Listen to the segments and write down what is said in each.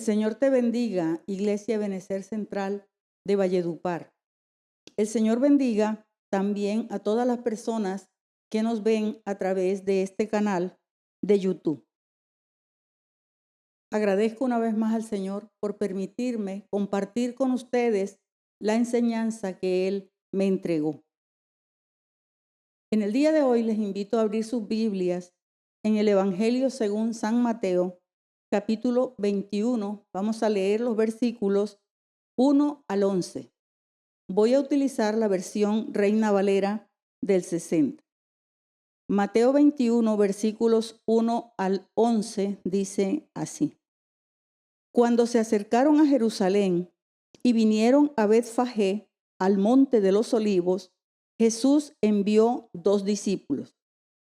Señor te bendiga, Iglesia Ebenecer Central de Valledupar. El Señor bendiga también a todas las personas que nos ven a través de este canal de YouTube. Agradezco una vez más al Señor por permitirme compartir con ustedes la enseñanza que Él me entregó. En el día de hoy les invito a abrir sus Biblias en el Evangelio según San Mateo, capítulo 21. Vamos a leer los versículos 1 al 11. Voy a utilizar la versión Reina Valera del 60. Mateo 21, versículos 1 al 11, dice así. Cuando se acercaron a Jerusalén y vinieron a Betfagé, al monte de los olivos, Jesús envió 2 discípulos,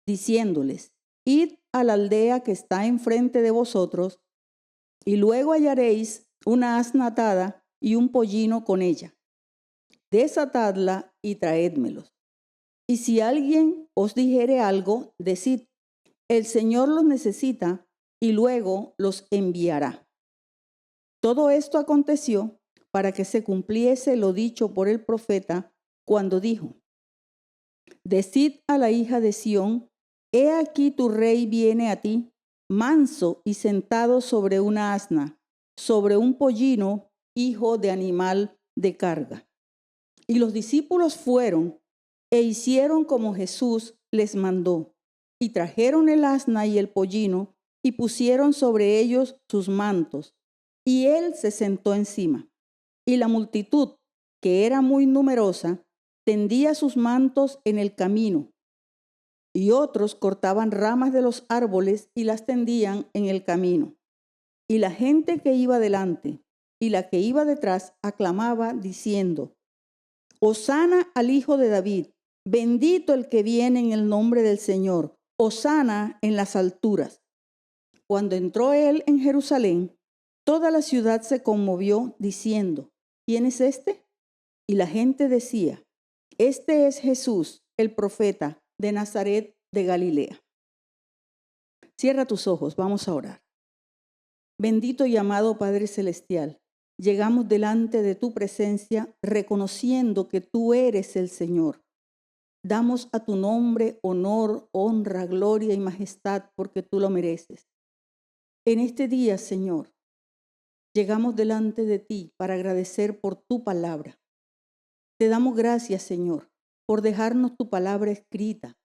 diciéndoles: Id a la aldea que está enfrente de vosotros, y luego hallaréis una asna atada y un pollino con ella. Desatadla y traédmelos. Y si alguien os dijere algo, decid: el Señor los necesita, y luego los enviará. Todo esto aconteció para que se cumpliese lo dicho por el profeta cuando dijo: Decid a la hija de Sión: he aquí tu rey viene a ti, manso y sentado sobre una asna, sobre un pollino, hijo de animal de carga. Y los discípulos fueron e hicieron como Jesús les mandó, y trajeron el asna y el pollino, y pusieron sobre ellos sus mantos, y él se sentó encima. Y la multitud, que era muy numerosa, tendía sus mantos en el camino, y otros cortaban ramas de los árboles y las tendían en el camino. Y la gente que iba delante y la que iba detrás aclamaba diciendo: Hosana al Hijo de David, bendito el que viene en el nombre del Señor, hosana en las alturas. Cuando entró él en Jerusalén, toda la ciudad se conmovió diciendo: ¿quién es este? Y la gente decía: este es Jesús, el profeta de Nazaret de Galilea. Cierra tus ojos, vamos a orar. Bendito y amado Padre Celestial, llegamos delante de tu presencia reconociendo que tú eres el Señor. Damos a tu nombre honor, honra, gloria y majestad porque tú lo mereces. En este día, Señor, llegamos delante de ti para agradecer por tu palabra. Te damos gracias, Señor, por dejarnos tu palabra escrita,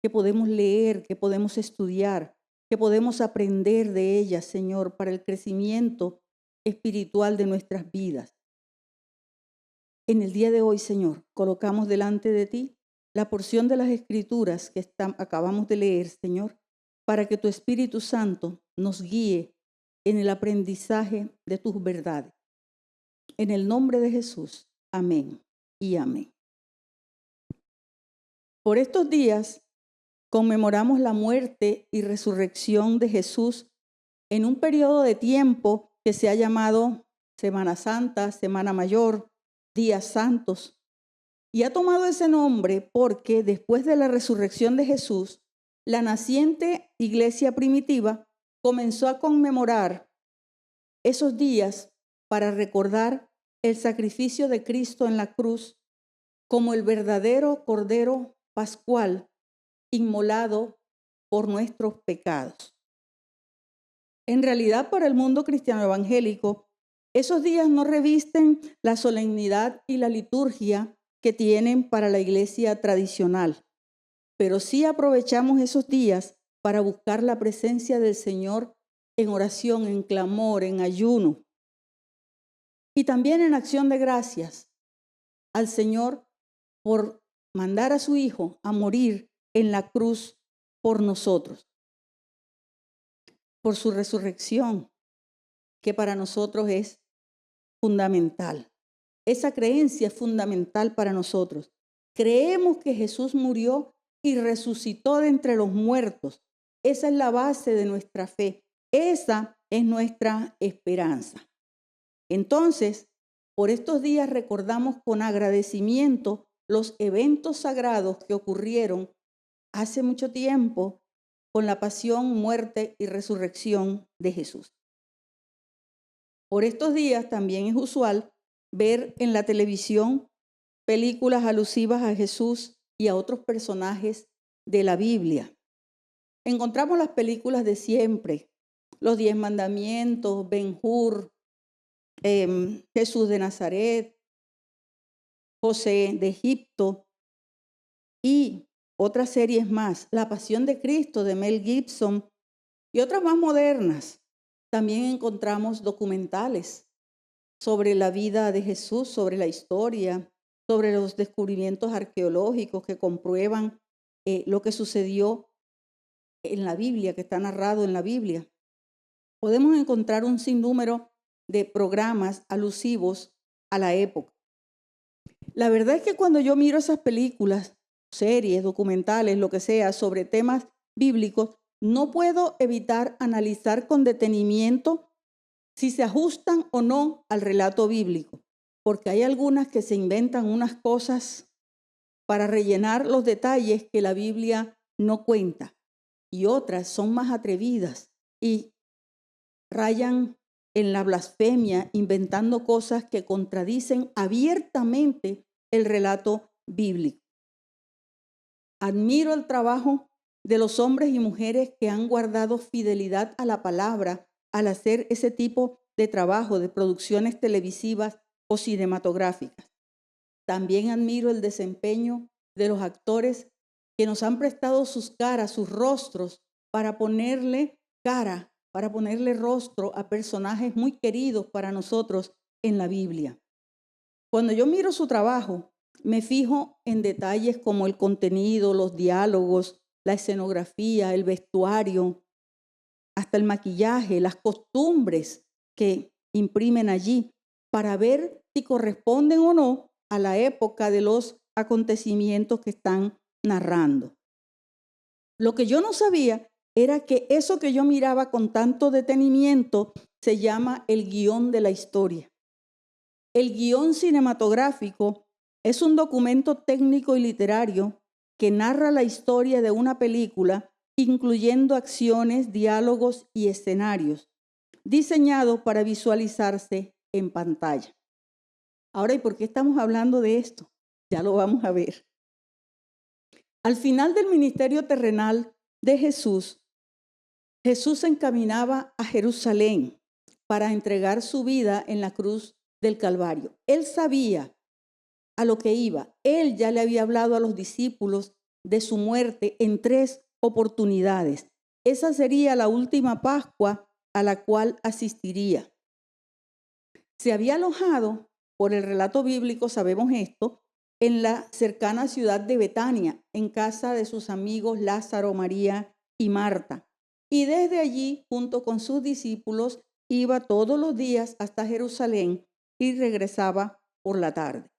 que podemos leer, que podemos estudiar, que podemos aprender de ella, Señor, para el crecimiento espiritual de nuestras vidas. En el día de hoy, Señor, colocamos delante de ti la porción de las Escrituras que acabamos de leer, Señor, para que tu Espíritu Santo nos guíe en el aprendizaje de tus verdades. En el nombre de Jesús, amén y amén. Por estos días conmemoramos la muerte y resurrección de Jesús en un periodo de tiempo que se ha llamado Semana Santa, Semana Mayor, Días Santos. Y ha tomado ese nombre porque después de la resurrección de Jesús, la naciente iglesia primitiva comenzó a conmemorar esos días para recordar el sacrificio de Cristo en la cruz como el verdadero Cordero Pascual inmolado por nuestros pecados. En realidad, para el mundo cristiano evangélico, esos días no revisten la solemnidad y la liturgia que tienen para la iglesia tradicional, pero sí aprovechamos esos días para buscar la presencia del Señor en oración, en clamor, en ayuno y también en acción de gracias al Señor por mandar a su Hijo a morir en la cruz por nosotros, por su resurrección, que para nosotros es fundamental. Esa creencia es fundamental para nosotros. Creemos que Jesús murió y resucitó de entre los muertos. Esa es la base de nuestra fe. Esa es nuestra esperanza. Entonces, por estos días recordamos con agradecimiento los eventos sagrados que ocurrieron hace mucho tiempo con la pasión, muerte y resurrección de Jesús. Por estos días también es usual ver en la televisión películas alusivas a Jesús y a otros personajes de la Biblia. Encontramos las películas de siempre, los 10 mandamientos, Ben-Hur, Jesús de Nazaret, José de Egipto y otras series más, La Pasión de Cristo de Mel Gibson y otras más modernas. También encontramos documentales sobre la vida de Jesús, sobre la historia, sobre los descubrimientos arqueológicos que comprueban lo que sucedió en la Biblia, que está narrado en la Biblia. Podemos encontrar un sinnúmero de programas alusivos a la época. La verdad es que cuando yo miro esas películas, series, documentales, lo que sea, sobre temas bíblicos, no puedo evitar analizar con detenimiento si se ajustan o no al relato bíblico, porque hay algunas que se inventan unas cosas para rellenar los detalles que la Biblia no cuenta, y otras son más atrevidas y rayan en la blasfemia, inventando cosas que contradicen abiertamente el relato bíblico. Admiro el trabajo de los hombres y mujeres que han guardado fidelidad a la palabra al hacer ese tipo de trabajo, de producciones televisivas o cinematográficas. También admiro el desempeño de los actores que nos han prestado sus caras, sus rostros, para ponerle cara, para ponerle rostro a personajes muy queridos para nosotros en la Biblia. Cuando yo miro su trabajo, me fijo en detalles como el contenido, los diálogos, la escenografía, el vestuario, hasta el maquillaje, las costumbres que imprimen allí, para ver si corresponden o no a la época de los acontecimientos que están narrando. Lo que yo no sabía era que eso que yo miraba con tanto detenimiento se llama el guión de la historia. El guión cinematográfico es un documento técnico y literario que narra la historia de una película, incluyendo acciones, diálogos y escenarios, diseñados para visualizarse en pantalla. Ahora, ¿y por qué estamos hablando de esto? Ya lo vamos a ver. Al final del ministerio terrenal de Jesús, Jesús se encaminaba a Jerusalén para entregar su vida en la cruz del Calvario. Él sabía a lo que iba. Él ya le había hablado a los discípulos de su muerte en 3 oportunidades. Esa sería la última Pascua a la cual asistiría. Se había alojado, por el relato bíblico sabemos esto, en la cercana ciudad de Betania, en casa de sus amigos Lázaro, María y Marta. Y desde allí, junto con sus discípulos, iba todos los días hasta Jerusalén y regresaba por la tarde.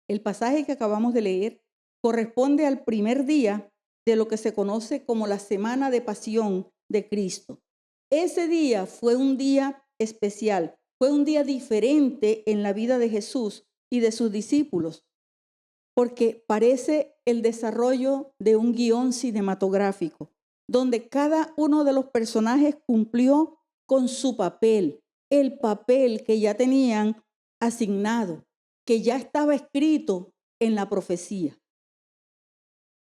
El pasaje que acabamos de leer corresponde al primer día de lo que se conoce como la Semana de Pasión de Cristo. Ese día fue un día especial, fue un día diferente en la vida de Jesús y de sus discípulos, porque parece el desarrollo de un guión cinematográfico, donde cada uno de los personajes cumplió con su papel, el papel que ya tenían asignado, que ya estaba escrito en la profecía.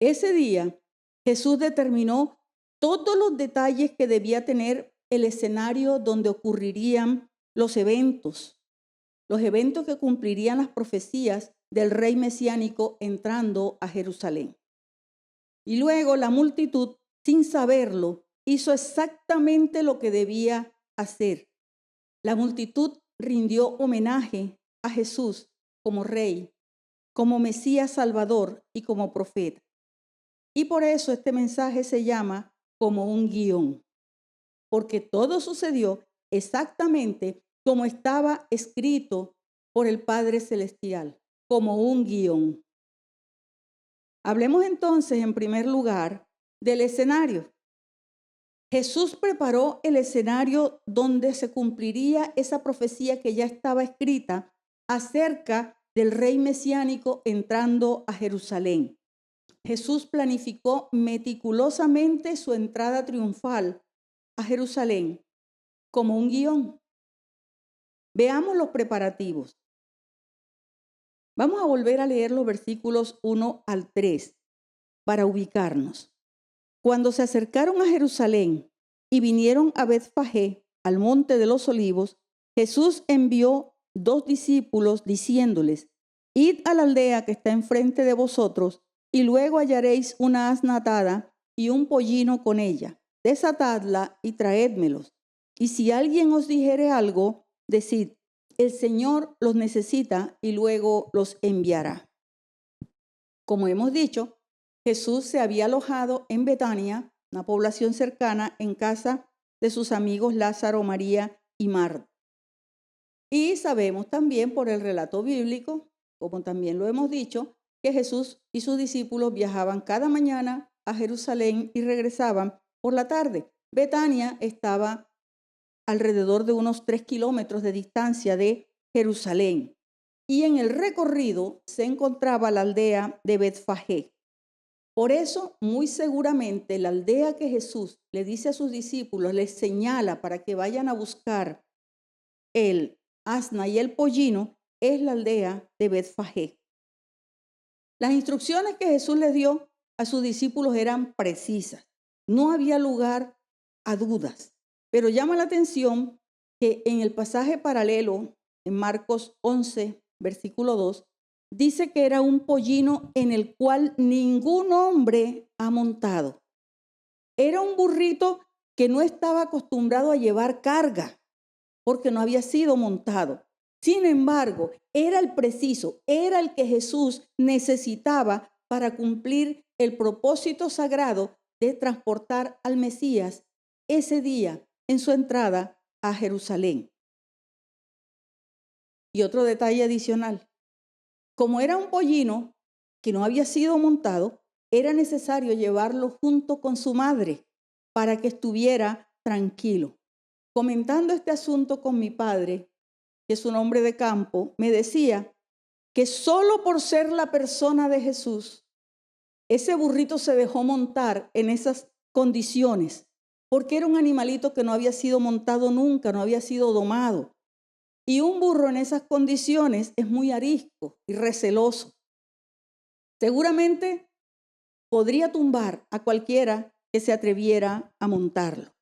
Ese día, Jesús determinó todos los detalles que debía tener el escenario donde ocurrirían los eventos que cumplirían las profecías del rey mesiánico entrando a Jerusalén. Y luego la multitud, sin saberlo, hizo exactamente lo que debía hacer. La multitud rindió homenaje a Jesús como rey, como Mesías Salvador y como profeta. Y por eso este mensaje se llama como un guión, porque todo sucedió exactamente como estaba escrito por el Padre Celestial, como un guión. Hablemos entonces, en primer lugar, del escenario. Jesús preparó el escenario donde se cumpliría esa profecía que ya estaba escrita acerca del rey mesiánico entrando a Jerusalén. Jesús planificó meticulosamente su entrada triunfal a Jerusalén como un guión. Veamos los preparativos. Vamos a volver a leer los versículos 1 al 3 para ubicarnos. Cuando se acercaron a Jerusalén y vinieron a Betfagé, al monte de los olivos, Jesús envió 2 discípulos diciéndoles: Id a la aldea que está enfrente de vosotros, y luego hallaréis una asna atada y un pollino con ella. Desatadla y traédmelos. Y si alguien os dijere algo, decid: el Señor los necesita, y luego los enviará. Como hemos dicho, Jesús se había alojado en Betania, una población cercana, en casa de sus amigos Lázaro, María y Marta. Y sabemos también por el relato bíblico, como también lo hemos dicho, que Jesús y sus discípulos viajaban cada mañana a Jerusalén y regresaban por la tarde. Betania estaba alrededor de unos 3 kilómetros de distancia de Jerusalén. Y en el recorrido se encontraba la aldea de Betfagé. Por eso, muy seguramente, la aldea que Jesús le dice a sus discípulos, les señala para que vayan a buscar el asna y el pollino, es la aldea de Betfagé. Las instrucciones que Jesús les dio a sus discípulos eran precisas. No había lugar a dudas. Pero llama la atención que en el pasaje paralelo, en Marcos 11, versículo 2, dice que era un pollino en el cual ningún hombre ha montado. Era un burrito que no estaba acostumbrado a llevar carga porque no había sido montado. Sin embargo, era el preciso, era el que Jesús necesitaba para cumplir el propósito sagrado de transportar al Mesías ese día en su entrada a Jerusalén. Y otro detalle adicional, como era un pollino que no había sido montado, era necesario llevarlo junto con su madre para que estuviera tranquilo. Comentando este asunto con mi padre, que es un hombre de campo, me decía que solo por ser la persona de Jesús, ese burrito se dejó montar en esas condiciones, porque era un animalito que no había sido montado nunca, no había sido domado. Y un burro en esas condiciones es muy arisco y receloso. Seguramente podría tumbar a cualquiera que se atreviera a montarlo.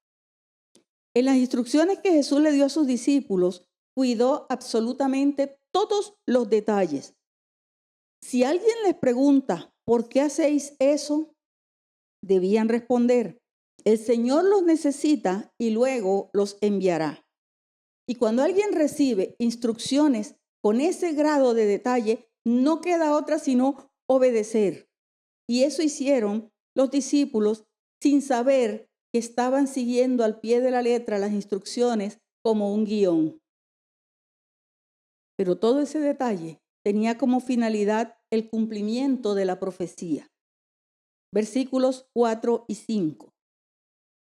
En las instrucciones que Jesús le dio a sus discípulos, cuidó absolutamente todos los detalles. Si alguien les pregunta, ¿por qué hacéis eso?, debían responder: el Señor los necesita y luego los enviará. Y cuando alguien recibe instrucciones con ese grado de detalle, no queda otra sino obedecer. Y eso hicieron los discípulos sin saber que estaban siguiendo al pie de la letra las instrucciones como un guión. Pero todo ese detalle tenía como finalidad el cumplimiento de la profecía. Versículos 4 y 5.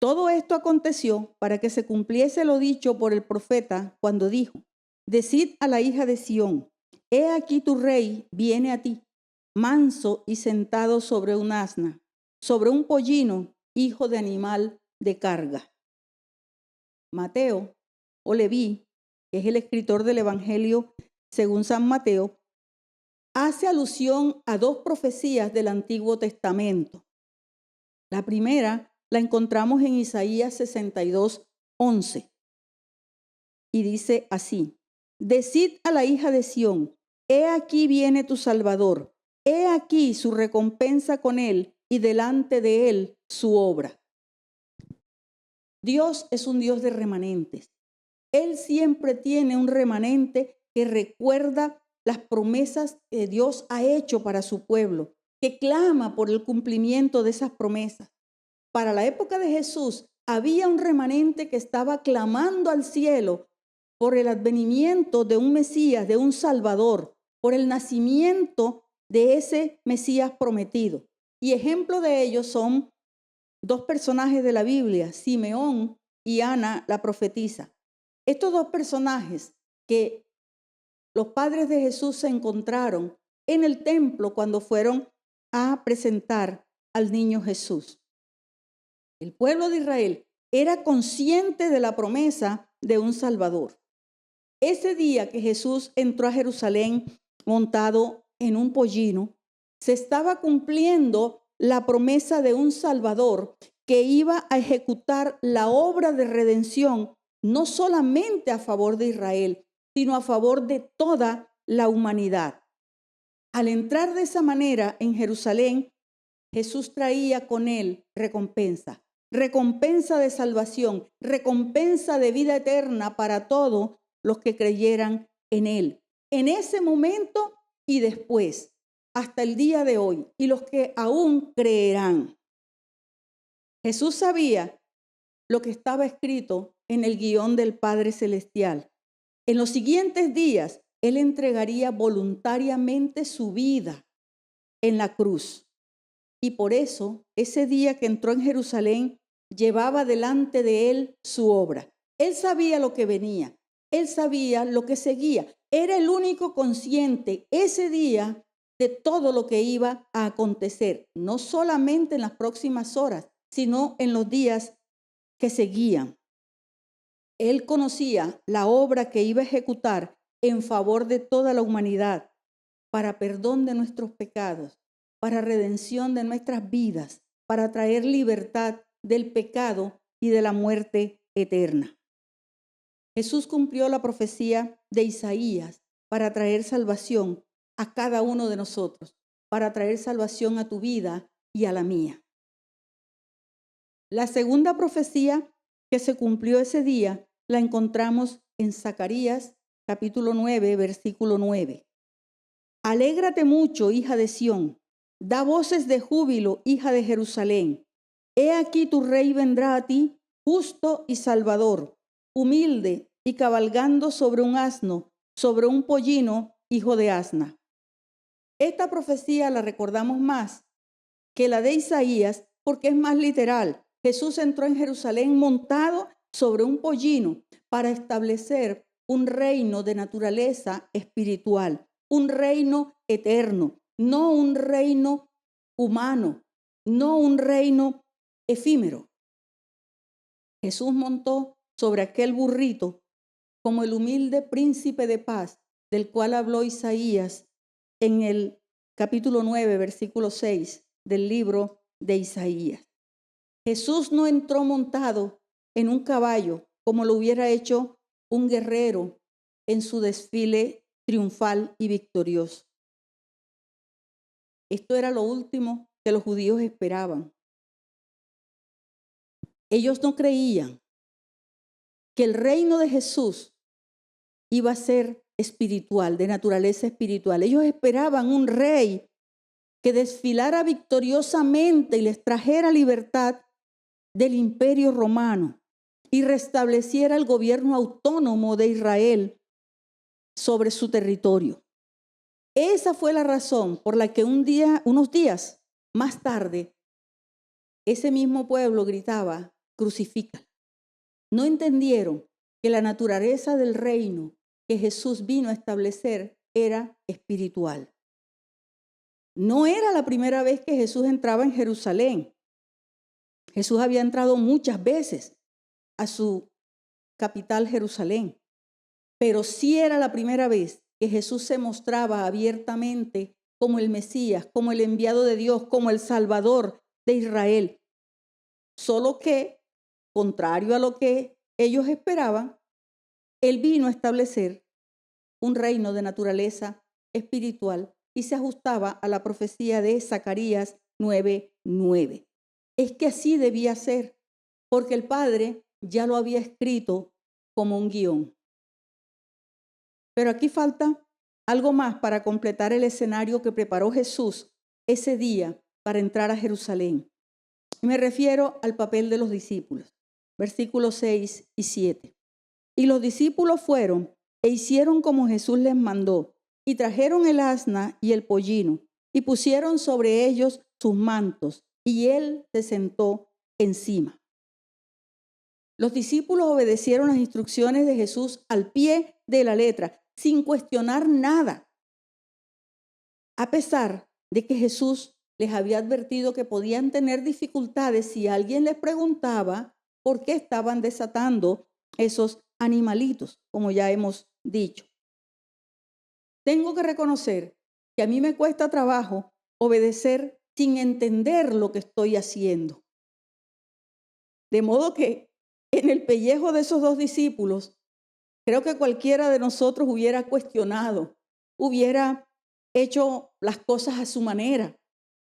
Todo esto aconteció para que se cumpliese lo dicho por el profeta cuando dijo: Decid a la hija de Sión, he aquí tu rey viene a ti, manso y sentado sobre un asna, sobre un pollino, hijo de animal de carga. Mateo, o Leví, que es el escritor del Evangelio según San Mateo, hace alusión a 2 profecías del Antiguo Testamento. La primera la encontramos en Isaías 62, 11. Y dice así: Decid a la hija de Sión, he aquí viene tu Salvador, he aquí su recompensa con él y delante de él su obra. Dios es un Dios de remanentes. Él siempre tiene un remanente que recuerda las promesas que Dios ha hecho para su pueblo, que clama por el cumplimiento de esas promesas. Para la época de Jesús había un remanente que estaba clamando al cielo por el advenimiento de un Mesías, de un Salvador, por el nacimiento de ese Mesías prometido. Y ejemplo de ellos son 2 personajes de la Biblia, Simeón y Ana la profetisa. Estos 2 personajes que los padres de Jesús se encontraron en el templo cuando fueron a presentar al niño Jesús. El pueblo de Israel era consciente de la promesa de un Salvador. Ese día que Jesús entró a Jerusalén montado en un pollino, se estaba cumpliendo la promesa de un Salvador que iba a ejecutar la obra de redención, no solamente a favor de Israel, sino a favor de toda la humanidad. Al entrar de esa manera en Jerusalén, Jesús traía con él recompensa, recompensa de salvación, recompensa de vida eterna para todos los que creyeran en él. En ese momento y después, hasta el día de hoy, y los que aún creerán. Jesús sabía lo que estaba escrito en el guión del Padre Celestial. En los siguientes días, Él entregaría voluntariamente su vida en la cruz. Y por eso, ese día que entró en Jerusalén, llevaba delante de Él su obra. Él sabía lo que venía. Él sabía lo que seguía. Era el único consciente ese día de todo lo que iba a acontecer, no solamente en las próximas horas, sino en los días que seguían. Él conocía la obra que iba a ejecutar en favor de toda la humanidad, para perdón de nuestros pecados, para redención de nuestras vidas, para traer libertad del pecado y de la muerte eterna. Jesús cumplió la profecía de Isaías para traer salvación a cada uno de nosotros, para traer salvación a tu vida y a la mía. La segunda profecía que se cumplió ese día la encontramos en Zacarías capítulo 9, versículo 9. Alégrate mucho, hija de Sión, da voces de júbilo, hija de Jerusalén. He aquí tu rey vendrá a ti, justo y salvador, humilde y cabalgando sobre un asno, sobre un pollino, hijo de asna. Esta profecía la recordamos más que la de Isaías porque es más literal. Jesús entró en Jerusalén montado sobre un pollino para establecer un reino de naturaleza espiritual, un reino eterno, no un reino humano, no un reino efímero. Jesús montó sobre aquel burrito como el humilde príncipe de paz del cual habló Isaías en el capítulo 9, versículo 6 del libro de Isaías. Jesús no entró montado en un caballo como lo hubiera hecho un guerrero en su desfile triunfal y victorioso. Esto era lo último que los judíos esperaban. Ellos no creían que el reino de Jesús iba a ser espiritual, de naturaleza espiritual. Ellos esperaban un rey que desfilara victoriosamente y les trajera libertad del imperio romano y restableciera el gobierno autónomo de Israel sobre su territorio. Esa fue la razón por la que unos días más tarde, ese mismo pueblo gritaba, crucifícala. No entendieron que la naturaleza del reino que Jesús vino a establecer era espiritual. No era la primera vez que Jesús entraba en Jerusalén. Jesús había entrado muchas veces a su capital, Jerusalén, pero sí era la primera vez que Jesús se mostraba abiertamente como el Mesías, como el enviado de Dios, como el Salvador de Israel. Solo que, contrario a lo que ellos esperaban, Él vino a establecer un reino de naturaleza espiritual y se ajustaba a la profecía de Zacarías 9:9. Es que así debía ser, porque el Padre ya lo había escrito como un guión. Pero aquí falta algo más para completar el escenario que preparó Jesús ese día para entrar a Jerusalén. Me refiero al papel de los discípulos. Versículos 6 y 7. Y los discípulos fueron e hicieron como Jesús les mandó, y trajeron el asna y el pollino, y pusieron sobre ellos sus mantos, y él se sentó encima. Los discípulos obedecieron las instrucciones de Jesús al pie de la letra, sin cuestionar nada, a pesar de que Jesús les había advertido que podían tener dificultades si alguien les preguntaba por qué estaban desatando esos animalitos, como ya hemos dicho. Tengo que reconocer que a mí me cuesta trabajo obedecer sin entender lo que estoy haciendo. De modo que en el pellejo de esos dos discípulos, creo que cualquiera de nosotros hubiera cuestionado, hubiera hecho las cosas a su manera.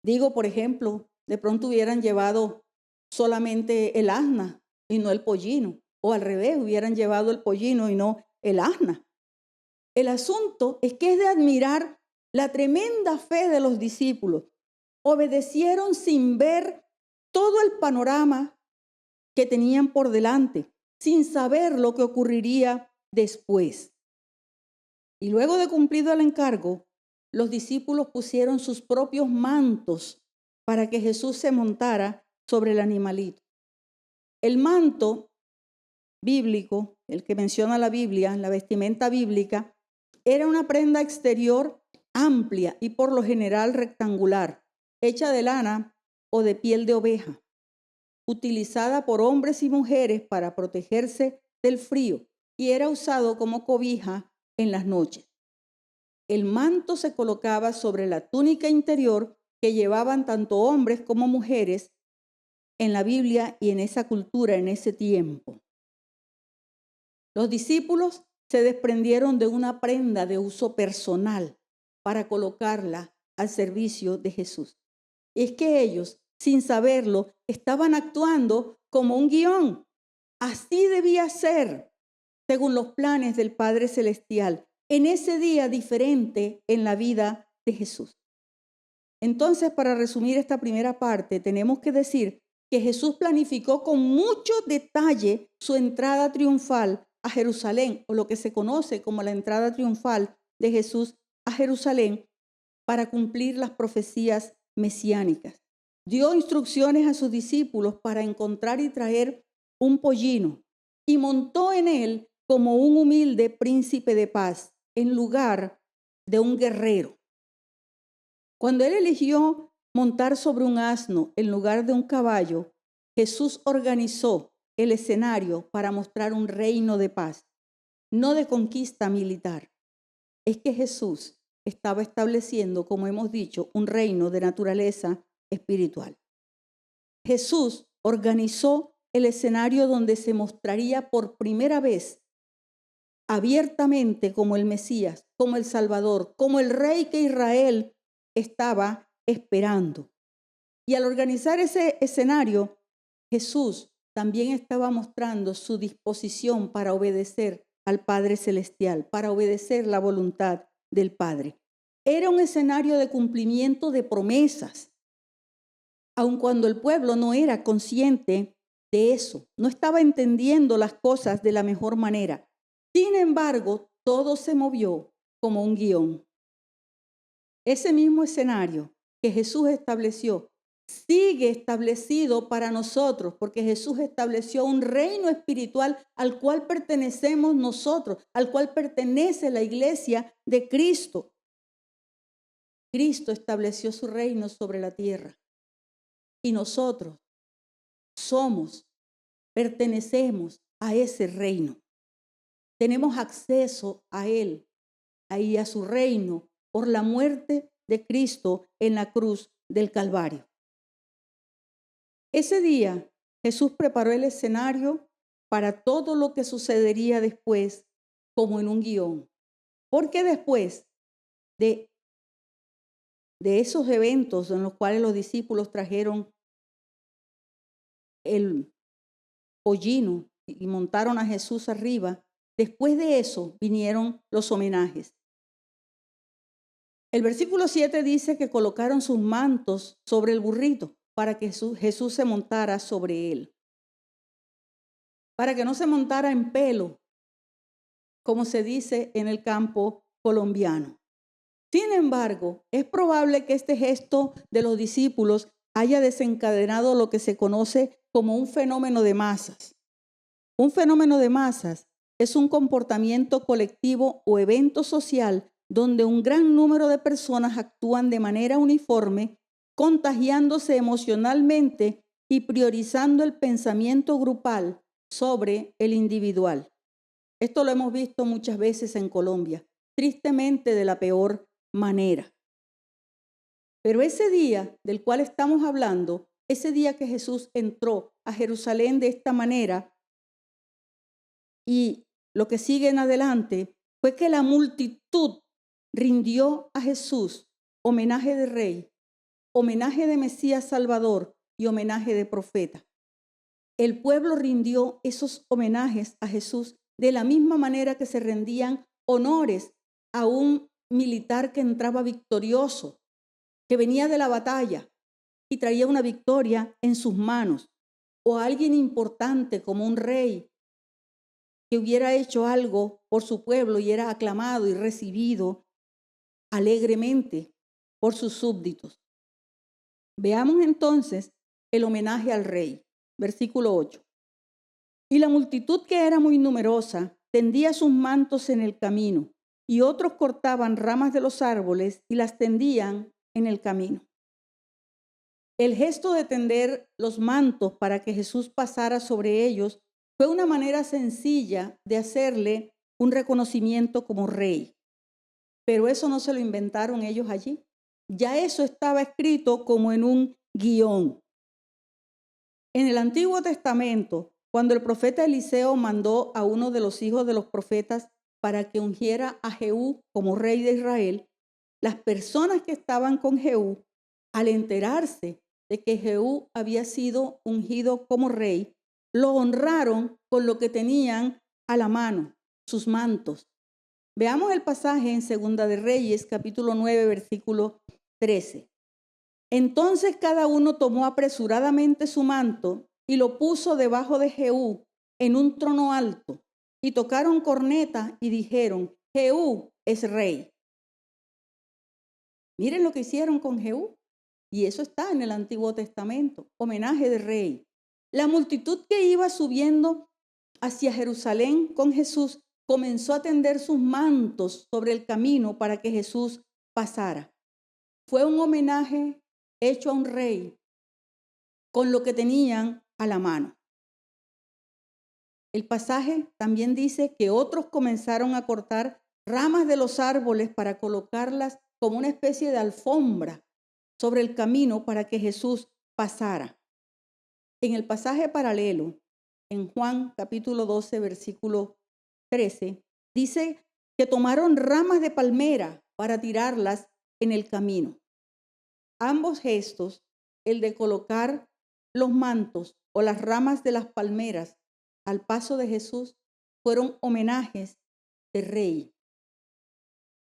Digo, por ejemplo, de pronto hubieran llevado solamente el asna y no el pollino, o al revés, hubieran llevado el pollino y no el asna. El asunto es que es de admirar la tremenda fe de los discípulos. Obedecieron sin ver todo el panorama que tenían por delante, sin saber lo que ocurriría después. Y luego de cumplido el encargo, los discípulos pusieron sus propios mantos para que Jesús se montara sobre el animalito. El manto bíblico, el que menciona la Biblia, la vestimenta bíblica, era una prenda exterior amplia y por lo general rectangular, hecha de lana o de piel de oveja, utilizada por hombres y mujeres para protegerse del frío y era usado como cobija en las noches. El manto se colocaba sobre la túnica interior que llevaban tanto hombres como mujeres en la Biblia y en esa cultura, en ese tiempo. Los discípulos se desprendieron de una prenda de uso personal para colocarla al servicio de Jesús. Y es que ellos, sin saberlo, estaban actuando como un guión. Así debía ser, según los planes del Padre Celestial, en ese día diferente en la vida de Jesús. Entonces, para resumir esta primera parte, tenemos que decir que Jesús planificó con mucho detalle su entrada triunfal a Jerusalén, o lo que se conoce como la entrada triunfal de Jesús a Jerusalén, para cumplir las profecías mesiánicas. Dio instrucciones a sus discípulos para encontrar y traer un pollino y montó en él como un humilde príncipe de paz en lugar de un guerrero. Cuando él eligió montar sobre un asno en lugar de un caballo, Jesús organizó el escenario para mostrar un reino de paz, no de conquista militar. Es que Jesús estaba estableciendo, como hemos dicho, un reino de naturaleza espiritual. Jesús organizó el escenario donde se mostraría por primera vez abiertamente como el Mesías, como el Salvador, como el Rey que Israel estaba esperando. Y al organizar ese escenario, Jesús también estaba mostrando su disposición para obedecer al Padre Celestial, para obedecer la voluntad del Padre. Era un escenario de cumplimiento de promesas, aun cuando el pueblo no era consciente de eso, no estaba entendiendo las cosas de la mejor manera. Sin embargo, todo se movió como un guión. Ese mismo escenario que Jesús estableció sigue establecido para nosotros, porque Jesús estableció un reino espiritual al cual pertenecemos nosotros, al cual pertenece la iglesia de Cristo. Cristo estableció su reino sobre la tierra y nosotros pertenecemos a ese reino. Tenemos acceso a él, ahí a su reino, por la muerte de Cristo en la cruz del Calvario. Ese día Jesús preparó el escenario para todo lo que sucedería después, como en un guión. Porque después de esos eventos en los cuales los discípulos trajeron el pollino y montaron a Jesús arriba, después de eso vinieron los homenajes. El versículo 7 dice que colocaron sus mantos sobre el burrito para que Jesús se montara sobre él. Para que no se montara en pelo, como se dice en el campo colombiano. Sin embargo, es probable que este gesto de los discípulos haya desencadenado lo que se conoce como un fenómeno de masas. Un fenómeno de masas es un comportamiento colectivo o evento social donde un gran número de personas actúan de manera uniforme, contagiándose emocionalmente y priorizando el pensamiento grupal sobre el individual. Esto lo hemos visto muchas veces en Colombia, tristemente de la peor manera. Pero ese día del cual estamos hablando, ese día que Jesús entró a Jerusalén de esta manera, y lo que sigue en adelante fue que la multitud rindió a Jesús homenaje de rey, homenaje de Mesías Salvador y homenaje de profeta. El pueblo rindió esos homenajes a Jesús de la misma manera que se rendían honores a un militar que entraba victorioso, que venía de la batalla y traía una victoria en sus manos, o a alguien importante como un rey que hubiera hecho algo por su pueblo y era aclamado y recibido alegremente por sus súbditos. Veamos entonces el homenaje al rey. Versículo 8. Y la multitud, que era muy numerosa, tendía sus mantos en el camino, y otros cortaban ramas de los árboles y las tendían en el camino. El gesto de tender los mantos para que Jesús pasara sobre ellos fue una manera sencilla de hacerle un reconocimiento como rey. Pero eso no se lo inventaron ellos allí. Ya eso estaba escrito como en un guión. En el Antiguo Testamento, cuando el profeta Eliseo mandó a uno de los hijos de los profetas para que ungiera a Jehú como rey de Israel, las personas que estaban con Jehú, al enterarse de que Jehú había sido ungido como rey, lo honraron con lo que tenían a la mano, sus mantos. Veamos el pasaje en Segunda de Reyes, capítulo 9, versículo 13. Entonces cada uno tomó apresuradamente su manto y lo puso debajo de Jehú en un trono alto, y tocaron corneta y dijeron: Jehú es rey. Miren lo que hicieron con Jehú, y eso está en el Antiguo Testamento, homenaje de rey. La multitud que iba subiendo hacia Jerusalén con Jesús comenzó a tender sus mantos sobre el camino para que Jesús pasara. Fue un homenaje hecho a un rey con lo que tenían a la mano. El pasaje también dice que otros comenzaron a cortar ramas de los árboles para colocarlas como una especie de alfombra sobre el camino para que Jesús pasara. En el pasaje paralelo, en Juan capítulo 12, versículo 13, dice que tomaron ramas de palmera para tirarlas en el camino. Ambos gestos, el de colocar los mantos o las ramas de las palmeras al paso de Jesús, fueron homenajes de rey.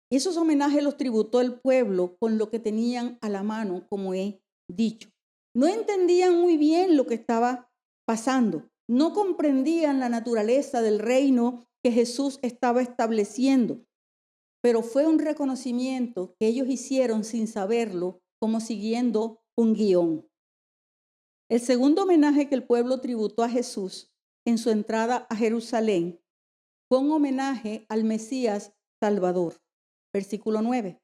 Y esos homenajes los tributó el pueblo con lo que tenían a la mano, como he dicho. No entendían muy bien lo que estaba pasando, no comprendían la naturaleza del reino que Jesús estaba estableciendo, pero fue un reconocimiento que ellos hicieron sin saberlo, como siguiendo un guión. El segundo homenaje que el pueblo tributó a Jesús en su entrada a Jerusalén fue un homenaje al Mesías Salvador. Versículo 9.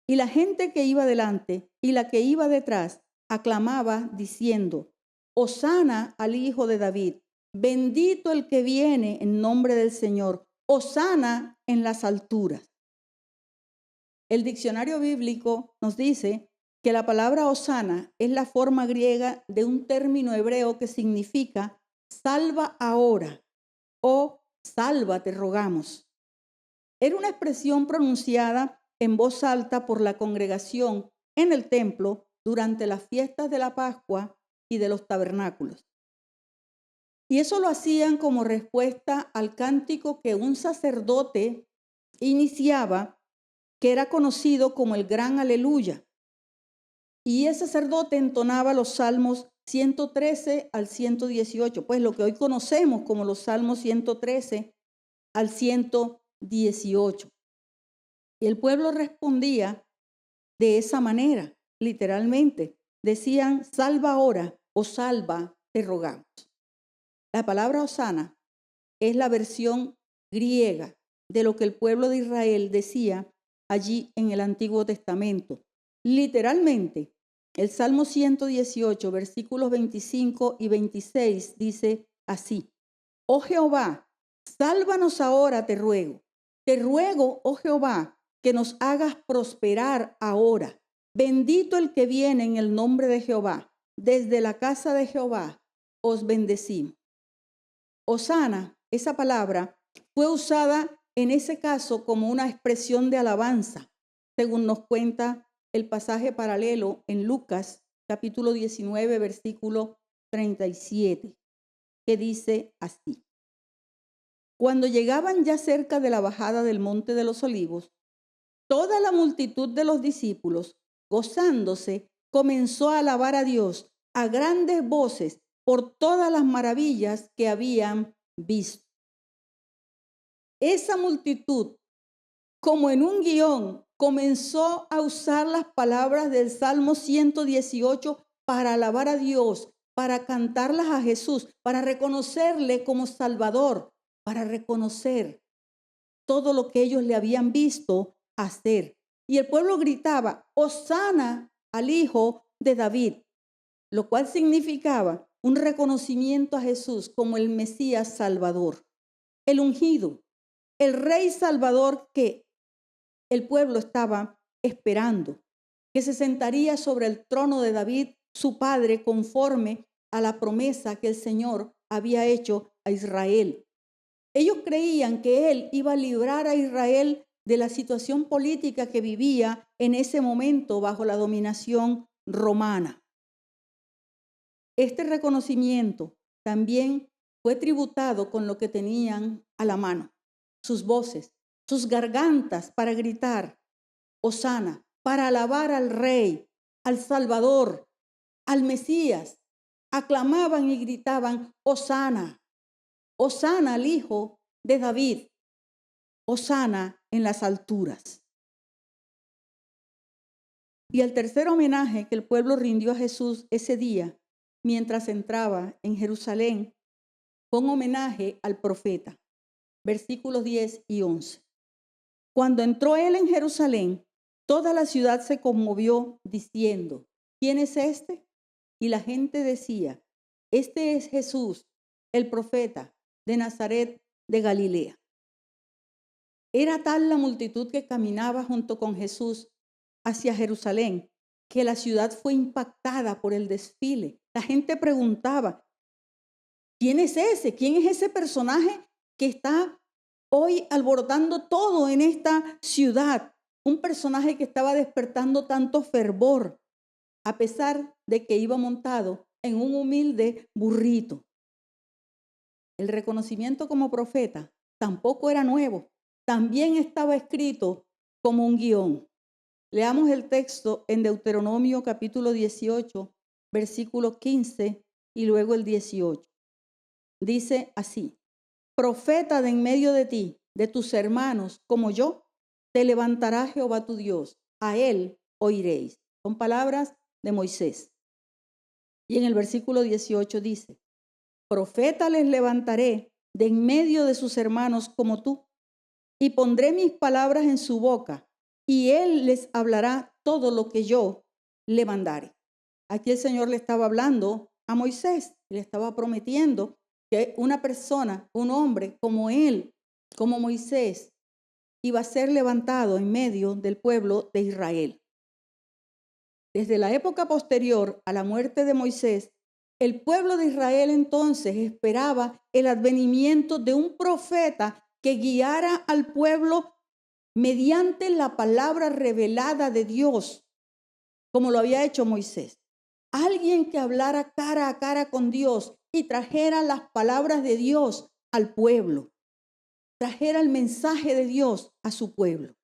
Y la gente que iba delante y la que iba detrás aclamaba diciendo: Hosana al Hijo de David, bendito el que viene en nombre del Señor, hosana en las alturas. El diccionario bíblico nos dice que la palabra hosana es la forma griega de un término hebreo que significa salva ahora o salva, te rogamos. Era una expresión pronunciada en voz alta por la congregación en el templo durante las fiestas de la Pascua y de los tabernáculos. Y eso lo hacían como respuesta al cántico que un sacerdote iniciaba, que era conocido como el Gran Aleluya. Y el sacerdote entonaba los salmos 113 al 118, pues lo que hoy conocemos como los salmos 113 al 118. Y el pueblo respondía de esa manera, literalmente. Decían: salva ahora o salva, te rogamos. La palabra hosana es la versión griega de lo que el pueblo de Israel decía allí en el Antiguo Testamento. Literalmente, el Salmo 118, versículos 25 y 26 dice así: Oh Jehová, Sálvanos ahora, te ruego. Te ruego, oh Jehová, que nos hagas prosperar ahora. Bendito el que viene en el nombre de Jehová. Desde la casa de Jehová os bendecimos. Hosana, esa palabra, fue usada en ese caso como una expresión de alabanza, según nos cuenta el pasaje paralelo en Lucas, capítulo 19, versículo 37, que dice así. Cuando llegaban ya cerca de la bajada del Monte de los Olivos, toda la multitud de los discípulos, gozándose, comenzó a alabar a Dios a grandes voces por todas las maravillas que habían visto. Esa multitud, como en un guión, comenzó a usar las palabras del Salmo 118 para alabar a Dios, para cantarlas a Jesús, para reconocerle como Salvador, para reconocer todo lo que ellos le habían visto hacer. Y el pueblo gritaba, Hosana al Hijo de David, lo cual significaba un reconocimiento a Jesús como el Mesías Salvador, el ungido, el Rey Salvador que el pueblo estaba esperando, que se sentaría sobre el trono de David, su padre, conforme a la promesa que el Señor había hecho a Israel. Ellos creían que él iba a librar a Israel de la situación política que vivía en ese momento bajo la dominación romana. Este reconocimiento también fue tributado con lo que tenían a la mano, sus voces, sus gargantas para gritar, Hosana, para alabar al Rey, al Salvador, al Mesías. Aclamaban y gritaban, Hosana, Hosana al Hijo de David, Hosana en las alturas. Y el tercer homenaje que el pueblo rindió a Jesús ese día, mientras entraba en Jerusalén, fue un homenaje al profeta. Versículos 10 y 11. Cuando entró él en Jerusalén, toda la ciudad se conmovió diciendo, ¿quién es este? Y la gente decía, este es Jesús, el profeta de Nazaret de Galilea. Era tal la multitud que caminaba junto con Jesús hacia Jerusalén, que la ciudad fue impactada por el desfile. La gente preguntaba, ¿quién es ese? ¿Quién es ese personaje que está hoy alborotando todo en esta ciudad? Un personaje que estaba despertando tanto fervor, a pesar de que iba montado en un humilde burrito. El reconocimiento como profeta tampoco era nuevo, también estaba escrito como un guión. Leamos el texto en Deuteronomio capítulo 18, versículo 15 y luego el 18. Dice así, profeta de en medio de ti, de tus hermanos como yo, te levantará Jehová tu Dios, a él oiréis. Son palabras de Moisés. Y en el versículo 18 dice, profeta les levantaré de en medio de sus hermanos como tú, y pondré mis palabras en su boca, y él les hablará todo lo que yo le mandare. Aquí el Señor le estaba hablando a Moisés, le estaba prometiendo que una persona, un hombre como él, como Moisés, iba a ser levantado en medio del pueblo de Israel. Desde la época posterior a la muerte de Moisés, el pueblo de Israel entonces esperaba el advenimiento de un profeta que guiara al pueblo mediante la palabra revelada de Dios, como lo había hecho Moisés. Alguien que hablara cara a cara con Dios y trajera las palabras de Dios al pueblo, trajera el mensaje de Dios a su pueblo.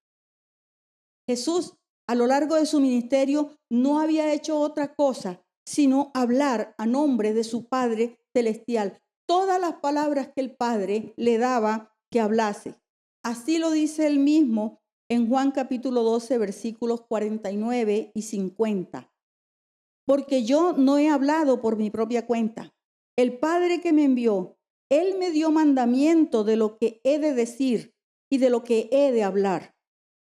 Jesús, a lo largo de su ministerio, no había hecho otra cosa sino hablar a nombre de su Padre celestial todas las palabras que el Padre le daba que hablase. Así lo dice él mismo en Juan capítulo 12, versículos 49 y 50. Porque yo no he hablado por mi propia cuenta. El Padre que me envió, él me dio mandamiento de lo que he de decir y de lo que he de hablar.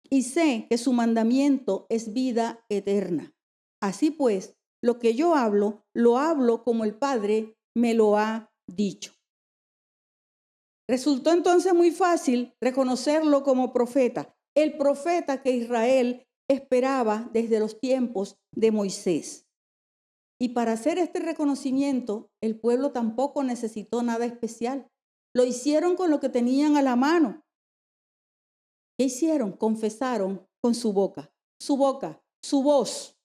Y sé que su mandamiento es vida eterna. Así pues, lo que yo hablo, lo hablo como el Padre me lo ha dicho. Resultó entonces muy fácil reconocerlo como profeta, el profeta que Israel esperaba desde los tiempos de Moisés. Y para hacer este reconocimiento, el pueblo tampoco necesitó nada especial. Lo hicieron con lo que tenían a la mano. ¿Qué hicieron? Confesaron con su boca, su voz.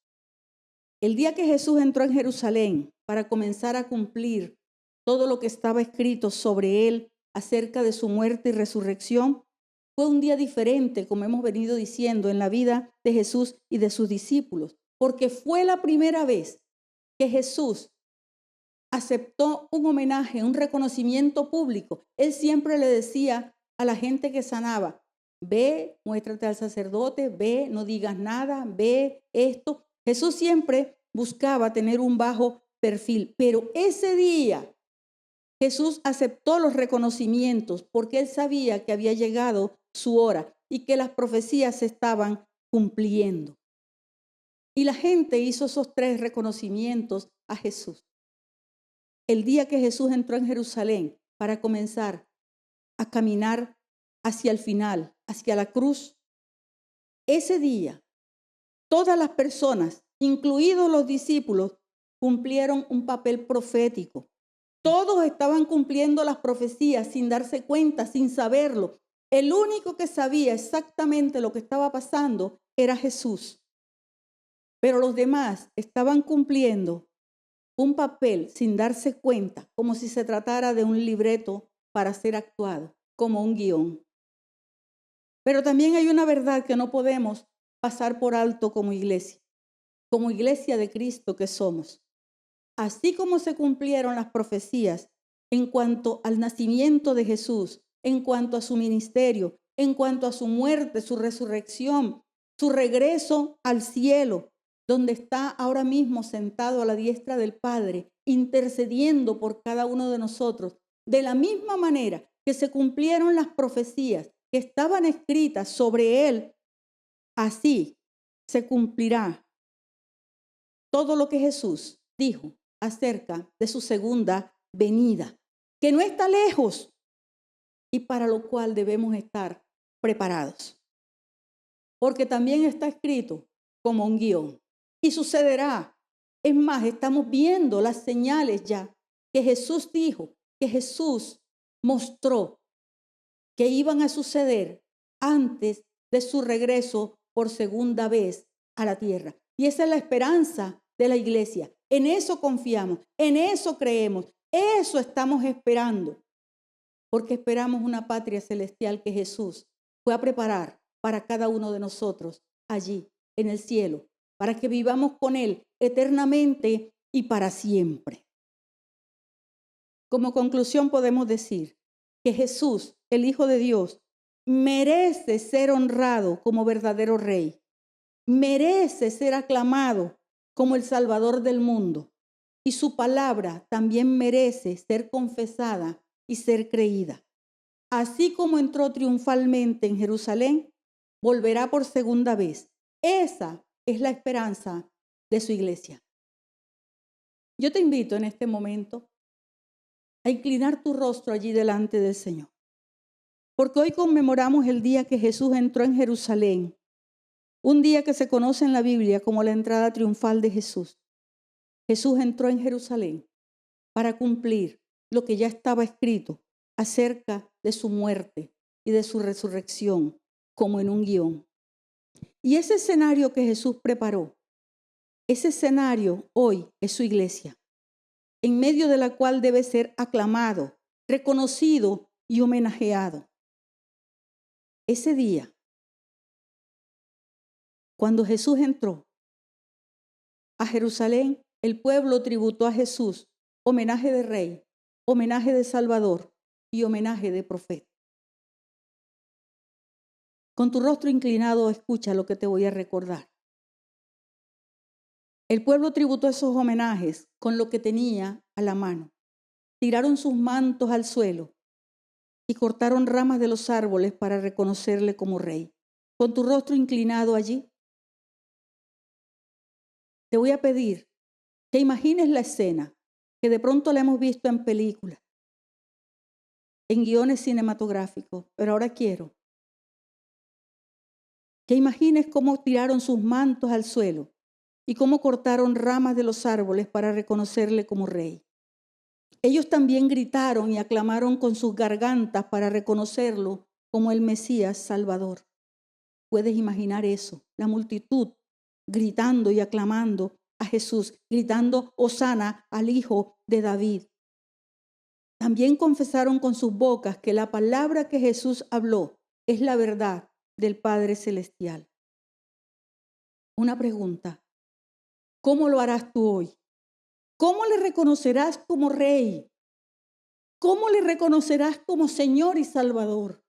El día que Jesús entró en Jerusalén para comenzar a cumplir todo lo que estaba escrito sobre él acerca de su muerte y resurrección, fue un día diferente, como hemos venido diciendo, en la vida de Jesús y de sus discípulos, porque fue la primera vez que Jesús aceptó un homenaje, un reconocimiento público. Él siempre le decía a la gente que sanaba: ve, muéstrate al sacerdote, ve, no digas nada, ve esto. Jesús siempre buscaba tener un bajo perfil, pero ese día Jesús aceptó los reconocimientos porque él sabía que había llegado su hora y que las profecías se estaban cumpliendo. Y la gente hizo esos 3 reconocimientos a Jesús. El día que Jesús entró en Jerusalén para comenzar a caminar hacia el final, hacia la cruz, ese día todas las personas, incluidos los discípulos, cumplieron un papel profético. Todos estaban cumpliendo las profecías sin darse cuenta, sin saberlo. El único que sabía exactamente lo que estaba pasando era Jesús. Pero los demás estaban cumpliendo un papel sin darse cuenta, como si se tratara de un libreto para ser actuado, como un guión. Pero también hay una verdad que no podemos pasar por alto como iglesia de Cristo que somos. Así como se cumplieron las profecías en cuanto al nacimiento de Jesús, en cuanto a su ministerio, en cuanto a su muerte, su resurrección, su regreso al cielo, donde está ahora mismo sentado a la diestra del Padre, intercediendo por cada uno de nosotros, de la misma manera que se cumplieron las profecías que estaban escritas sobre él, así se cumplirá todo lo que Jesús dijo acerca de su segunda venida, que no está lejos y para lo cual debemos estar preparados. Porque también está escrito como un guión y sucederá. Es más, estamos viendo las señales ya que Jesús dijo, que Jesús mostró que iban a suceder antes de su regreso por segunda vez a la tierra. Y esa es la esperanza de la iglesia. En eso confiamos, en eso creemos, eso estamos esperando, porque esperamos una patria celestial que Jesús fue a preparar para cada uno de nosotros allí en el cielo, para que vivamos con Él eternamente y para siempre. Como conclusión podemos decir que Jesús, el Hijo de Dios, merece ser honrado como verdadero Rey, merece ser aclamado como el Salvador del mundo, y su palabra también merece ser confesada y ser creída. Así como entró triunfalmente en Jerusalén, volverá por segunda vez. Esa es la esperanza de su iglesia. Yo te invito en este momento a inclinar tu rostro allí delante del Señor, porque hoy conmemoramos el día que Jesús entró en Jerusalén, un día que se conoce en la Biblia como la entrada triunfal de Jesús. Jesús entró en Jerusalén para cumplir lo que ya estaba escrito acerca de su muerte y de su resurrección, como en un guión. Y ese escenario que Jesús preparó, ese escenario hoy es su iglesia, en medio de la cual debe ser aclamado, reconocido y homenajeado. Ese día, cuando Jesús entró a Jerusalén, el pueblo tributó a Jesús homenaje de rey, homenaje de salvador y homenaje de profeta. Con tu rostro inclinado, escucha lo que te voy a recordar. El pueblo tributó esos homenajes con lo que tenía a la mano. Tiraron sus mantos al suelo y cortaron ramas de los árboles para reconocerle como rey. Con tu rostro inclinado allí, te voy a pedir que imagines la escena, que de pronto la hemos visto en películas. en guiones cinematográficos, pero ahora quiero que imagines cómo tiraron sus mantos al suelo y cómo cortaron ramas de los árboles para reconocerle como rey. Ellos también gritaron y aclamaron con sus gargantas para reconocerlo como el Mesías Salvador. Puedes imaginar eso, la multitud gritando y aclamando a Jesús, gritando Hosana al Hijo de David. También confesaron con sus bocas que la palabra que Jesús habló es la verdad del Padre Celestial. Una pregunta, ¿cómo lo harás tú hoy? ¿Cómo le reconocerás como Rey? ¿Cómo le reconocerás como Señor y Salvador?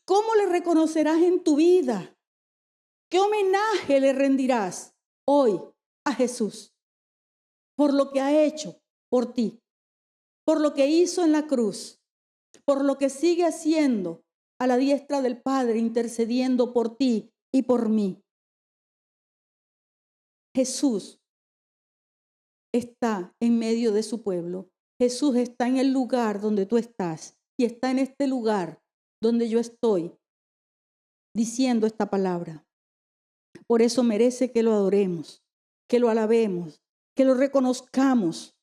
¿Cómo le reconocerás en tu vida? ¿Qué homenaje le rendirás hoy a Jesús por lo que ha hecho por ti, por lo que hizo en la cruz, por lo que sigue haciendo a la diestra del Padre, intercediendo por ti y por mí? Jesús está en medio de su pueblo. Jesús está en el lugar donde tú estás y está en este lugar donde yo estoy diciendo esta palabra. Por eso merece que lo adoremos, que lo alabemos, que lo reconozcamos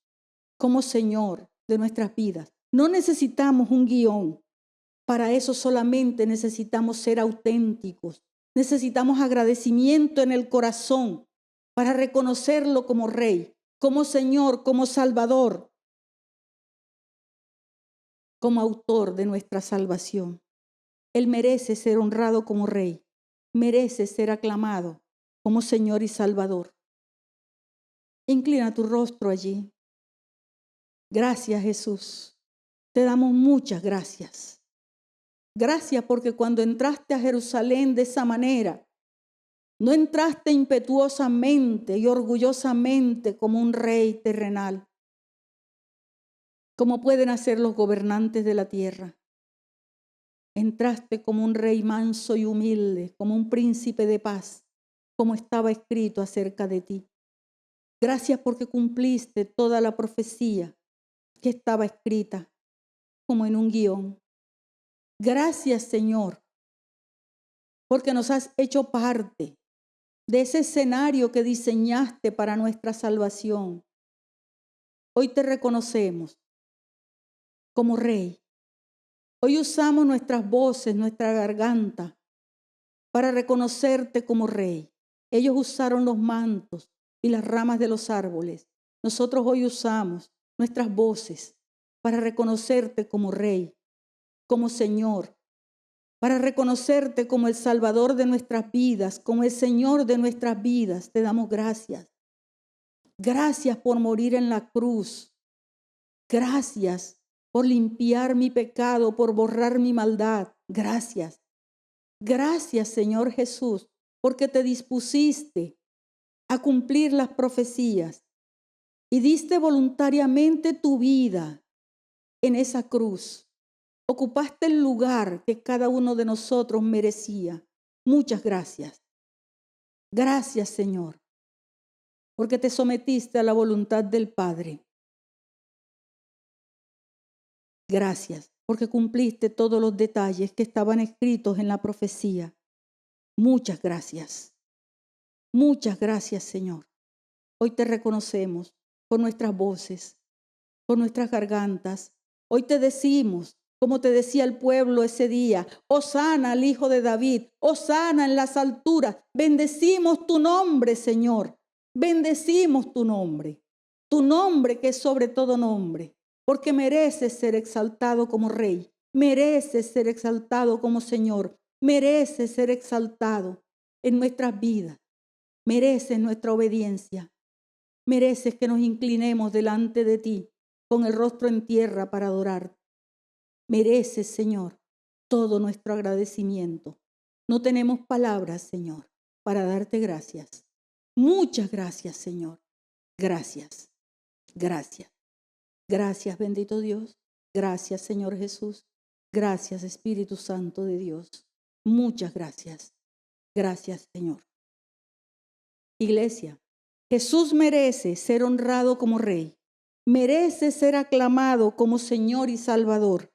como Señor de nuestras vidas. No necesitamos un guión. Para eso solamente necesitamos ser auténticos. Necesitamos agradecimiento en el corazón para reconocerlo como Rey, como Señor, como Salvador, como autor de nuestra salvación. Él merece ser honrado como Rey, merece ser aclamado como Señor y Salvador. Inclina tu rostro allí. Gracias, Jesús. Te damos muchas gracias. Gracias porque cuando entraste a Jerusalén de esa manera, no entraste impetuosamente y orgullosamente como un rey terrenal, como pueden hacer los gobernantes de la tierra. Entraste como un rey manso y humilde, como un príncipe de paz, como estaba escrito acerca de ti. Gracias porque cumpliste toda la profecía que estaba escrita como en un guión. Gracias, Señor, porque nos has hecho parte de ese escenario que diseñaste para nuestra salvación. Hoy te reconocemos como Rey. Hoy usamos nuestras voces, nuestra garganta, para reconocerte como Rey. Ellos usaron los mantos y las ramas de los árboles. Nosotros hoy usamos nuestras voces para reconocerte como Rey, como Señor, para reconocerte como el Salvador de nuestras vidas, como el Señor de nuestras vidas. Te damos gracias. Gracias por morir en la cruz. Gracias por limpiar mi pecado, por borrar mi maldad. Gracias. Gracias, Señor Jesús, porque te dispusiste a cumplir las profecías y diste voluntariamente tu vida en esa cruz. Ocupaste el lugar que cada uno de nosotros merecía. Muchas gracias. Gracias, Señor, porque te sometiste a la voluntad del Padre. Gracias, porque cumpliste todos los detalles que estaban escritos en la profecía. Muchas gracias. Muchas gracias, Señor. Hoy te reconocemos con nuestras voces, con nuestras gargantas. Hoy te decimos, como te decía el pueblo ese día, Hosana al Hijo de David, Hosana en las alturas. Bendecimos tu nombre, Señor. Bendecimos tu nombre que es sobre todo nombre, porque mereces ser exaltado como Rey, mereces ser exaltado como Señor, mereces ser exaltado en nuestras vidas, mereces nuestra obediencia, mereces que nos inclinemos delante de ti con el rostro en tierra para adorarte. Mereces, Señor, todo nuestro agradecimiento. No tenemos palabras, Señor, para darte gracias. Muchas gracias, Señor. Gracias. Gracias. Gracias, bendito Dios. Gracias, Señor Jesús. Gracias, Espíritu Santo de Dios. Muchas gracias. Gracias, Señor. Iglesia, Jesús merece ser honrado como Rey. Merece ser aclamado como Señor y Salvador.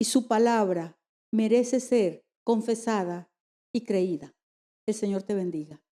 y su palabra merece ser confesada y creída. El Señor te bendiga.